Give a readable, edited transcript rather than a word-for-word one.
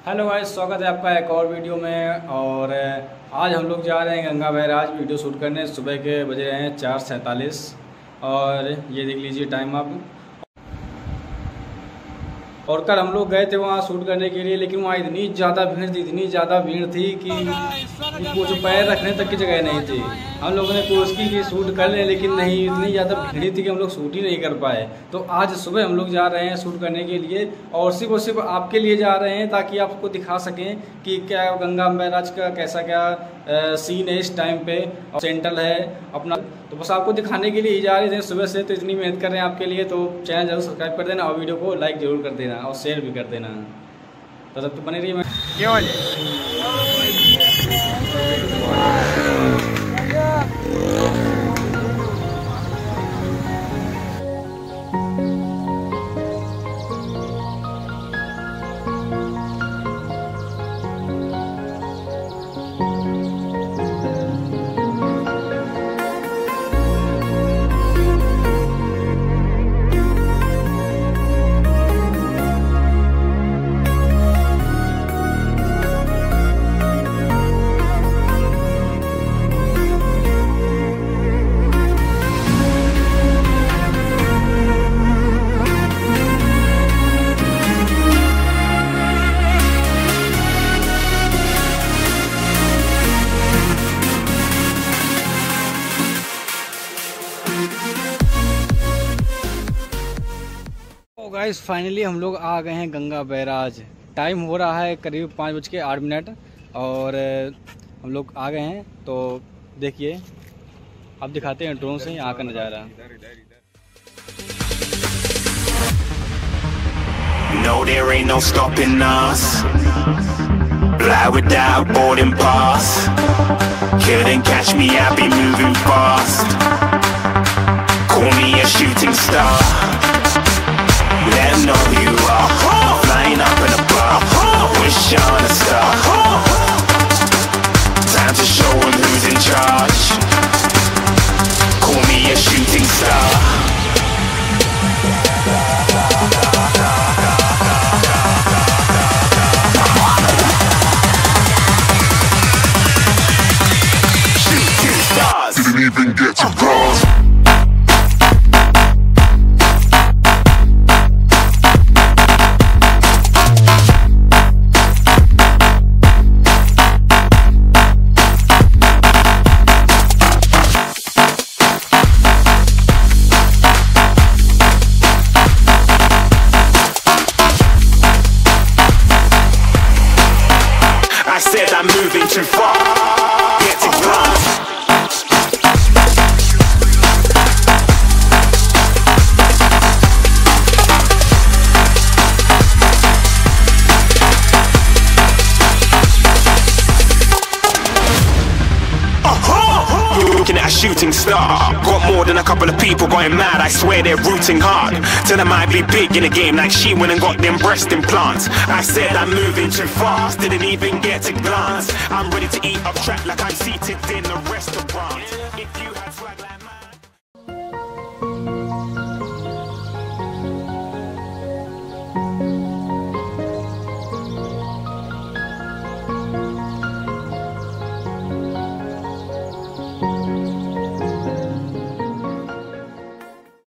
Hello guys, स्वागत है आपका एक और वीडियो में। और आज हम लोग जा रहे हैं गंगा बैराज वीडियो शूट करने। सुबह के बजे रहे हैं 4:47 और ये देख लीजिए टाइम आप। और कल हम लोग गए थे वहाँ शूट करने के लिए, लेकिन वहाँ इतनी ज़्यादा भीड़ थी कि कुछ पैर रखने तक की जगह नहीं थी। हम लोगों ने कोशिश की कि शूट कर लें, लेकिन नहीं, इतनी ज़्यादा भीड़ थी कि हम लोग शूट ही नहीं कर पाए। तो आज सुबह हम लोग जा रहे हैं शूट करने के लिए, और सिर्फ और सिर्फ आपके लिए जा रहे हैं ताकि आपको दिखा सकें कि क्या गंगा बैराज का कैसा क्या सीन है इस टाइम पे। और सेंट्रल है अपना, तो बस आपको दिखाने के लिए ही जा रहे थे सुबह से। तो इतनी मेहनत कर रहे हैं आपके लिए, तो चैनल जरूर सब्सक्राइब कर देना और वीडियो को लाइक जरूर कर देना और शेयर भी कर देना। तो तब तो बने रहिए। गाइस फाइनली हम लोग आ गए हैं गंगा बैराज। टाइम हो रहा है करीब 5:08 और हम लोग आ गए हैं। तो देखिए, अब दिखाते हैं ड्रोन से यहाँ का नज़ारा। No, there ain't no stopping us. Fly without boarding pass. Couldn't catch me, I'll be moving fast. Call me a shooting star. Let them know who you are. Flying up in a bar. Wish on a star. Time to show them who's in charge. Call me a shooting star. Shooting stars. Didn't even get to cross. I said I'm moving too far. Get to glance. Looking at a shooting star. Got more than a couple of people going mad. I swear they're rooting hard. Tell them I'd be big in the game like she went and got them breast implants. I said I'm moving too fast. Didn't even get to glance. I'm ready to eat up track like I'm seated in a restaurant. If you